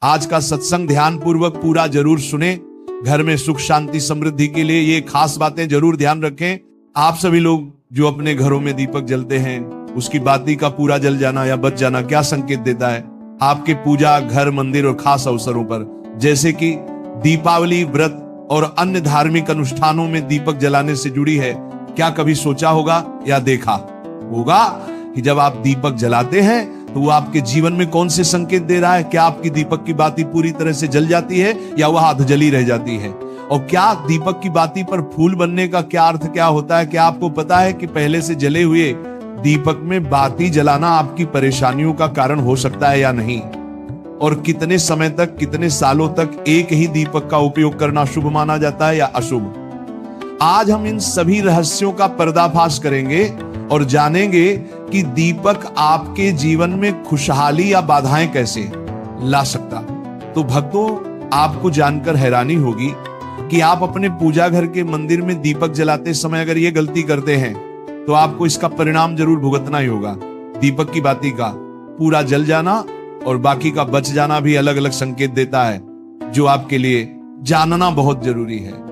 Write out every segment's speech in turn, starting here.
आज का सत्संग ध्यान पूर्वक पूरा जरूर सुने। घर में सुख शांति समृद्धि के लिए ये खास बातें जरूर ध्यान रखें। आप सभी लोग जो अपने घरों में दीपक जलते हैं, उसकी बाती का पूरा जल जाना या बच जाना क्या संकेत देता है? आपके पूजा, घर, मंदिर और खास अवसरों पर जैसे कि दीपावली, व्रत और अन्य धार्मिक अनुष्ठानों में दीपक जलाने से जुड़ी है। क्या कभी सोचा होगा या देखा होगा कि जब आप दीपक जलाते हैं तो वो आपके जीवन में कौन से संकेत दे रहा है? क्या आपकी दीपक की बाती पूरी तरह से जल जाती है या वह अधजली रह जाती है? और क्या दीपक की बाती पर फूल बनने का क्या अर्थ क्या होता है? क्या आपको पता है कि पहले से जले हुए दीपक में बाती जलाना आपकी परेशानियों का कारण हो सकता है या नहीं? और कितने समय तक, कितने सालों तक एक ही दीपक का उपयोग करना शुभ माना जाता है या अशुभ? आज हम इन सभी रहस्यों का पर्दाफाश करेंगे और जानेंगे कि दीपक आपके जीवन में खुशहाली या बाधाएं कैसे ला सकता। तो भक्तों, आपको जानकर हैरानी होगी कि आप अपने पूजा घर के मंदिर में दीपक जलाते समय अगर ये गलती करते हैं तो आपको इसका परिणाम जरूर भुगतना ही होगा। दीपक की बाती का पूरा जल जाना और बाकी का बच जाना भी अलग अलग संकेत देता है, जो आपके लिए जानना बहुत जरूरी है।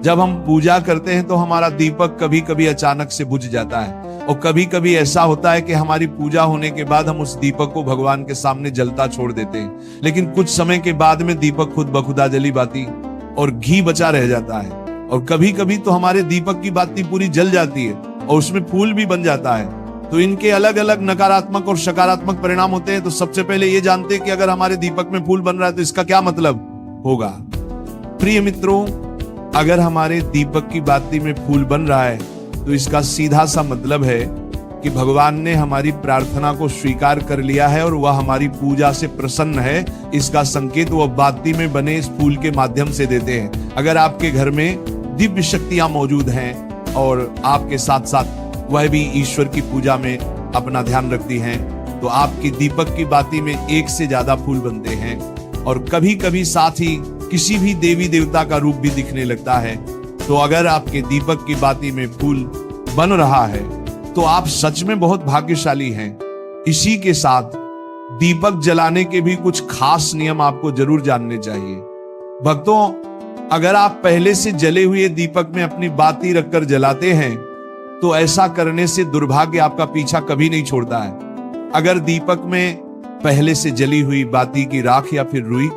जब हम पूजा करते हैं तो हमारा दीपक कभी कभी अचानक से बुझ जाता है और कभी कभी ऐसा होता है कि हमारी पूजा होने के बाद हम उस दीपक को भगवान के सामने जलता छोड़ देते हैं, लेकिन कुछ समय के बाद में दीपक खुद बखुदा जली बाती और घी बचा रह जाता है। और कभी कभी तो हमारे दीपक की बाती पूरी जल जाती है और उसमें फूल भी बन जाता है। तो इनके अलग अलग नकारात्मक और सकारात्मक परिणाम होते हैं। तो सबसे पहले ये जानते हैं कि अगर हमारे दीपक में फूल बन रहा है तो इसका क्या मतलब होगा। प्रिय मित्रों, अगर हमारे दीपक की बाती में फूल बन रहा है तो इसका सीधा सा मतलब है कि भगवान ने हमारी प्रार्थना को स्वीकार कर लिया है और वह हमारी पूजा से प्रसन्न है। इसका संकेत वह बाती में बने इस फूल के माध्यम से देते हैं। अगर आपके घर में दिव्य शक्तियां मौजूद हैं और आपके साथ साथ वह भी ईश्वर की पूजा में अपना ध्यान रखती हैं, तो आपकी दीपक की बाती में एक से ज्यादा फूल बनते हैं और कभी कभी साथ ही किसी भी देवी देवता का रूप भी दिखने लगता है। तो अगर आपके दीपक की बाती में फूल बन रहा है तो आप सच में बहुत भाग्यशाली हैं। इसी के साथ दीपक जलाने के भी कुछ खास नियम आपको जरूर जानने चाहिए। भक्तों, अगर आप पहले से जले हुए दीपक में अपनी बाती रखकर जलाते हैं तो ऐसा करने से दुर्भाग्य आपका पीछा कभी नहीं छोड़ता है। अगर दीपक में पहले से जली हुई बाती की राख या फिर रुई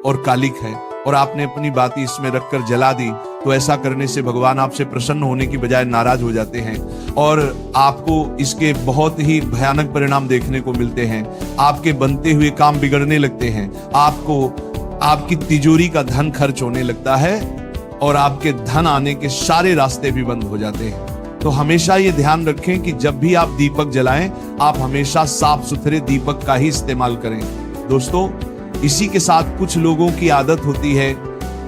और कालिक है और आपने अपनी बाती इसमें रखकर जला दी तो ऐसा करने से भगवान आपसे प्रसन्न होने की बजाय नाराज हो जाते हैं और आपको इसके बहुत ही भयानक परिणाम देखने को मिलते हैं। आपके बनते हुए काम बिगड़ने लगते हैं, आपकी तिजोरी का धन खर्च होने लगता है और आपके धन आने के सारे रास्ते भी बंद हो जाते हैं। तो हमेशा ये ध्यान रखें कि जब भी आप दीपक जलाएं, आप हमेशा साफ सुथरे दीपक का ही इस्तेमाल करें। दोस्तों, इसी के साथ कुछ लोगों की आदत होती है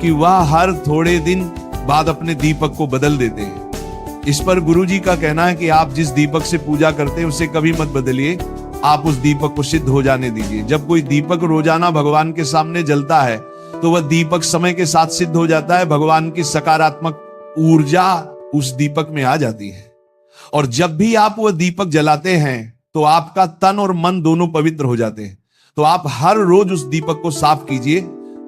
कि वह हर थोड़े दिन बाद अपने दीपक को बदल देते हैं। इस पर गुरुजी का कहना है कि आप जिस दीपक से पूजा करते हैं उसे कभी मत बदलिए, आप उस दीपक को सिद्ध हो जाने दीजिए। जब कोई दीपक रोजाना भगवान के सामने जलता है तो वह दीपक समय के साथ सिद्ध हो जाता है। भगवान की सकारात्मक ऊर्जा उस दीपक में आ जाती है और जब भी आप वह दीपक जलाते हैं तो आपका तन और मन दोनों पवित्र हो जाते हैं। तो आप हर रोज उस दीपक को साफ कीजिए,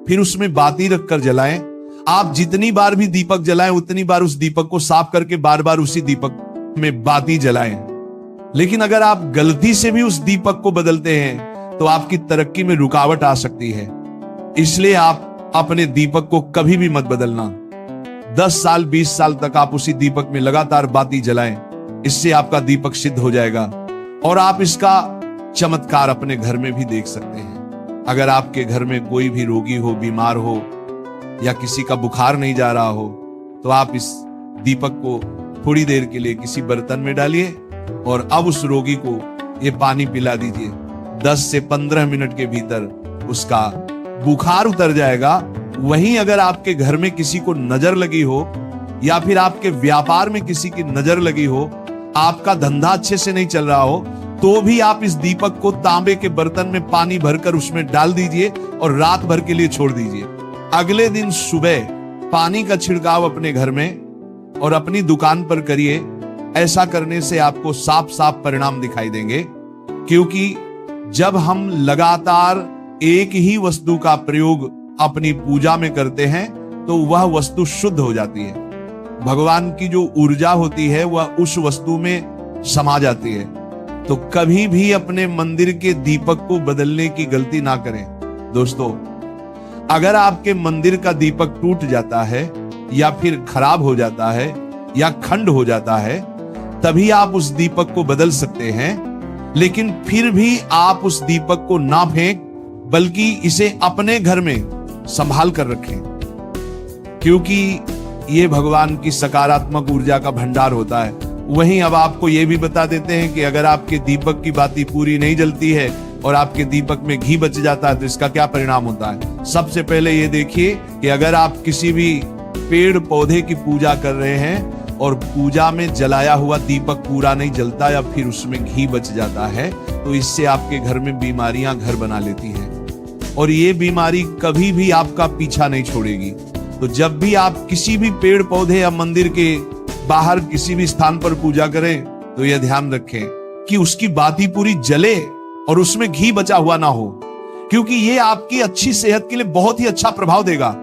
फिर उसमें बाती रखकर जलाएं। आप जितनी बार भी दीपक जलाएं उतनी बार उस दीपक को साफ करके बार बार उसी दीपक में बाती जलाएं। लेकिन अगर आप गलती से भी उस दीपक को बदलते हैं तो आपकी तरक्की में रुकावट आ सकती है। इसलिए आप अपने दीपक को कभी भी मत बदलना। 10 साल 20 साल तक आप उसी दीपक में लगातार बाती जलाएं, इससे आपका दीपक सिद्ध हो जाएगा और आप इसका चमत्कार अपने घर में भी देख सकते हैं। अगर आपके घर में कोई भी रोगी हो, बीमार हो या किसी का बुखार नहीं जा रहा हो तो आप इस दीपक को थोड़ी देर के लिए किसी बर्तन में डालिए और अब उस रोगी को ये पानी पिला दीजिए। 10 से 15 मिनट के भीतर उसका बुखार उतर जाएगा। वहीं अगर आपके घर में किसी को नजर लगी हो या फिर आपके व्यापार में किसी की नजर लगी हो, आपका धंधा अच्छे से नहीं चल रहा हो, तो भी आप इस दीपक को तांबे के बर्तन में पानी भरकर उसमें डाल दीजिए और रात भर के लिए छोड़ दीजिए। अगले दिन सुबह पानी का छिड़काव अपने घर में और अपनी दुकान पर करिए। ऐसा करने से आपको साफ साफ परिणाम दिखाई देंगे, क्योंकि जब हम लगातार एक ही वस्तु का प्रयोग अपनी पूजा में करते हैं तो वह वस्तु शुद्ध हो जाती है। भगवान की जो ऊर्जा होती है वह उस वस्तु में समा जाती है। तो कभी भी अपने मंदिर के दीपक को बदलने की गलती ना करें। दोस्तों, अगर आपके मंदिर का दीपक टूट जाता है या फिर खराब हो जाता है या खंड हो जाता है, तभी आप उस दीपक को बदल सकते हैं। लेकिन फिर भी आप उस दीपक को ना फेंक, बल्कि इसे अपने घर में संभाल कर रखें, क्योंकि ये भगवान की सकारात्मक ऊर्जा का भंडार होता है। वहीं अब आपको ये भी बता देते हैं कि अगर आपके दीपक की बाती पूरी नहीं जलती है और आपके दीपक में घी बच जाता है तो इसका क्या परिणाम होता है। सबसे पहले ये देखिए कि अगर आप किसी भी पेड़ पौधे की पूजा कर रहे हैं और पूजा में जलाया हुआ दीपक पूरा नहीं जलता या फिर उसमें घी बच जाता है, तो इससे आपके घर में बीमारियां घर बना लेती हैं और ये बीमारी कभी भी आपका पीछा नहीं छोड़ेगी। तो जब भी आप किसी भी पेड़ पौधे या मंदिर के बाहर किसी भी स्थान पर पूजा करें तो यह ध्यान रखें कि उसकी बाती पूरी जले और उसमें घी बचा हुआ ना हो, क्योंकि ये आपकी अच्छी सेहत के लिए बहुत ही अच्छा प्रभाव देगा।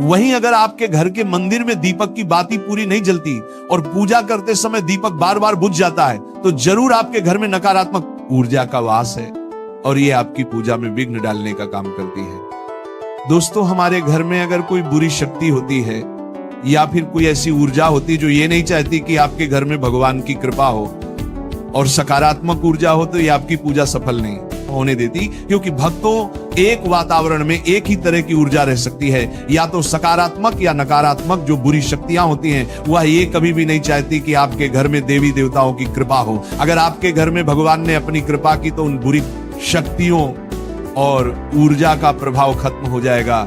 वहीं अगर आपके घर के मंदिर में दीपक की बाती पूरी नहीं जलती और पूजा करते समय दीपक बार बार बुझ जाता है तो जरूर आपके घर में नकारात्मक ऊर्जा का वास है और ये आपकी पूजा में विघ्न डालने का काम करती है। दोस्तों, हमारे घर में अगर कोई बुरी शक्ति होती है या फिर कोई ऐसी ऊर्जा होती जो ये नहीं चाहती कि आपके घर में भगवान की कृपा हो और सकारात्मक ऊर्जा हो, तो ये आपकी पूजा सफल नहीं होने देती, क्योंकि भक्तों एक वातावरण में एक ही तरह की ऊर्जा रह सकती है, या तो सकारात्मक या नकारात्मक। जो बुरी शक्तियां होती हैं वह ये कभी भी नहीं चाहती कि आपके घर में देवी देवताओं की कृपा हो। अगर आपके घर में भगवान ने अपनी कृपा की तो उन बुरी शक्तियों और ऊर्जा का प्रभाव खत्म हो जाएगा।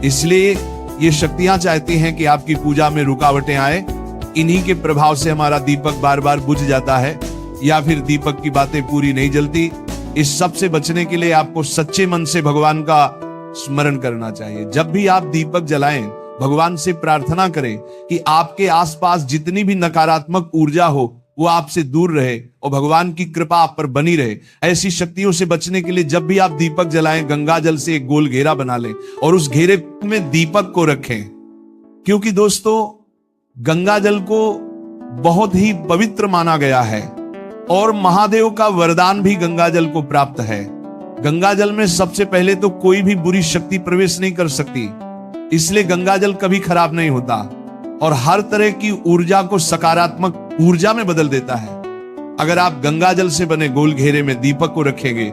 इसलिए ये शक्तियां चाहती हैं कि आपकी पूजा में रुकावटें आए। इन्हीं के प्रभाव से हमारा दीपक बार बार बुझ जाता है या फिर दीपक की बातें पूरी नहीं जलती। इस सब से बचने के लिए आपको सच्चे मन से भगवान का स्मरण करना चाहिए। जब भी आप दीपक जलाएं, भगवान से प्रार्थना करें कि आपके आसपास जितनी भी नकारात्मक ऊर्जा हो वो आपसे दूर रहे और भगवान की कृपा आप पर बनी रहे। ऐसी शक्तियों से बचने के लिए जब भी आप दीपक जलाएं, गंगा जल से एक गोल घेरा बना लें और उस घेरे में दीपक को रखें, क्योंकि दोस्तों गंगा जल को बहुत ही पवित्र माना गया है और महादेव का वरदान भी गंगा जल को प्राप्त है। गंगा जल में सबसे पहले तो कोई भी बुरी शक्ति प्रवेश नहीं कर सकती, इसलिए गंगा जल कभी खराब नहीं होता और हर तरह की ऊर्जा को सकारात्मक ऊर्जा में बदल देता है। अगर आप गंगा जल से बने गोल घेरे में दीपक को रखेंगे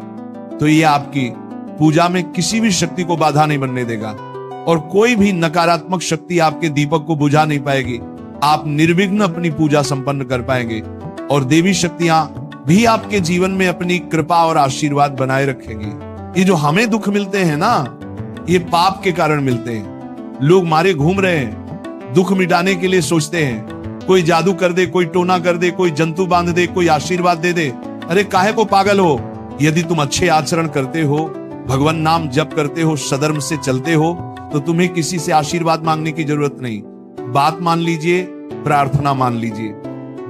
तो ये आपकी पूजा में किसी भी शक्ति को बाधा नहीं बनने देगा और कोई भी नकारात्मक शक्ति आपके दीपक को बुझा नहीं पाएगी। आप निर्विघ्न अपनी पूजा संपन्न कर पाएंगे और देवी शक्तियां भी आपके जीवन में अपनी कृपा और आशीर्वाद बनाए रखेंगी। ये जो हमें दुख मिलते हैं ना, ये पाप के कारण मिलते हैं। लोग मारे घूम रहे हैं, दुख मिटाने के लिए सोचते हैं कोई जादू कर दे, कोई टोना कर दे, कोई जंतु बांध दे, कोई आशीर्वाद दे दे। अरे काहे को पागल हो? यदि तुम अच्छे आचरण करते हो, भगवान नाम जप करते हो, सधर्म से चलते हो, तो तुम्हें किसी से आशीर्वाद मांगने की जरूरत नहीं। बात मान लीजिए, प्रार्थना मान लीजिए।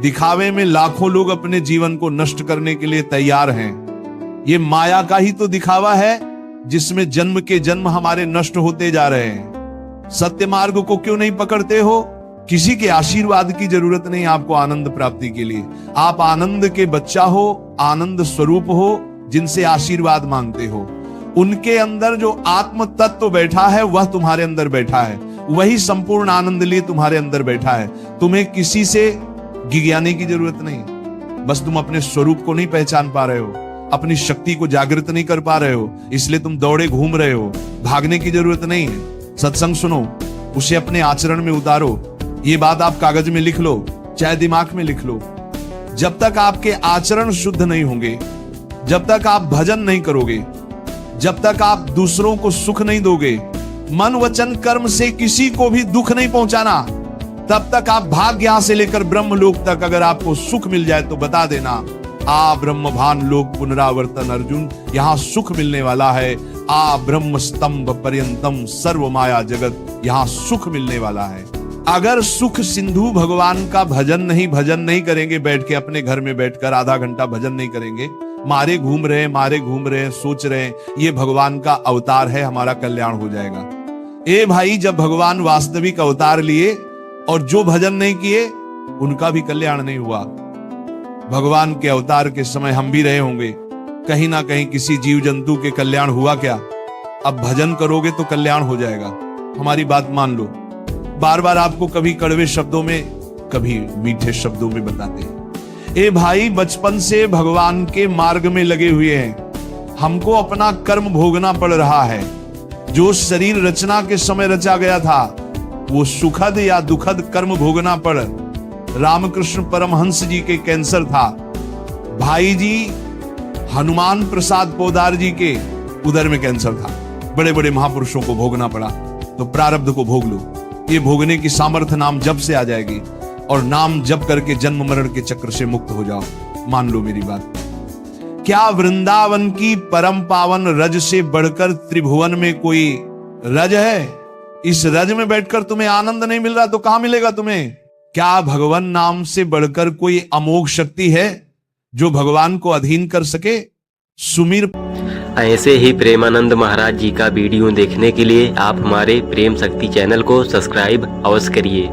दिखावे में लाखों लोग अपने जीवन को नष्ट करने के लिए तैयार हैं। ये माया का ही तो दिखावा है जिसमें जन्म के जन्म हमारे नष्ट होते जा रहे हैं। सत्य मार्ग को क्यों नहीं पकड़ते हो? किसी के आशीर्वाद की जरूरत नहीं आपको आनंद प्राप्ति के लिए। आप आनंद के बच्चा हो, आनंद स्वरूप हो, जिनसे आशीर्वाद मांगते हो। उनके अंदर जो आत्म तत्व बैठा है वह तुम्हारे अंदर बैठा है, वही संपूर्ण आनंद लिए तुम्हारे अंदर बैठा है। तुम्हें किसी से गिज्ञाने की जरूरत नहीं। बस तुम अपने स्वरूप को नहीं पहचान पा रहे हो, अपनी शक्ति को जागृत नहीं कर पा रहे हो, इसलिए तुम दौड़े घूम रहे हो। भागने की जरूरत नहीं है। सत्संग सुनो, उसे अपने आचरण में उतारो। ये बात आप कागज में लिख लो, चाहे दिमाग में लिख लो। जब तक आपके आचरण शुद्ध नहीं होंगे, जब तक आप भजन नहीं करोगे, जब तक आप दूसरों को सुख नहीं दोगे, मन वचन कर्म से किसी को भी दुख नहीं पहुंचाना, तब तक आप भाग्य यहां से लेकर ब्रह्मलोक तक अगर आपको सुख मिल जाए तो बता देना, आ ब्रह्म भान लोक पुनरावर्तन अर्जुन, यहां सुख मिलने वाला है। आ ब्रह्म स्तंभ पर्यंतम सर्व माया जगत, यहां सुख मिलने वाला है। अगर सुख सिंधु भगवान का भजन नहीं करेंगे, बैठ के अपने घर में बैठकर आधा घंटा भजन नहीं करेंगे, मारे घूम रहे हैं, सोच रहे हैं ये भगवान का अवतार है, हमारा कल्याण हो जाएगा। ए भाई, जब भगवान वास्तविक अवतार लिए और जो भजन नहीं किए उनका भी कल्याण नहीं हुआ। भगवान के अवतार के समय हम भी रहे होंगे, कहीं ना कहीं किसी जीव जंतु के कल्याण हुआ क्या? अब भजन करोगे तो कल्याण हो जाएगा, हमारी बात मान लो। बार बार आपको कभी कड़वे शब्दों में, कभी मीठे शब्दों में बताते हैं। ए भाई, बचपन से भगवान के मार्ग में लगे हुए हैं, हमको अपना कर्म भोगना पड़ रहा है। जो शरीर रचना के समय रचा गया था वो सुखद या दुखद कर्म भोगना पड़। रामकृष्ण परमहंस जी के कैंसर था, भाई जी हनुमान प्रसाद पोदार जी के उदर में कैंसर था। बड़े बड़े महापुरुषों को भोगना पड़ा, तो प्रारब्ध को भोग लो। ये भोगने की सामर्थ्य नाम जप से आ जाएगी, और नाम जप करके जन्म मरण के चक्र से मुक्त हो जाओ। मान लो मेरी बात। क्या वृंदावन की परम पावन रज से बढ़कर त्रिभुवन में कोई रज है? इस रज में बैठकर तुम्हें आनंद नहीं मिल रहा तो कहां मिलेगा तुम्हें? क्या भगवान नाम से बढ़कर कोई अमोघ शक्ति है जो भगवान को अधीन कर सके? सुमीर। ऐसे ही प्रेमानंद महाराज जी का वीडियो देखने के लिए आप हमारे प्रेम शक्ति चैनल को सब्सक्राइब अवश्य करिए।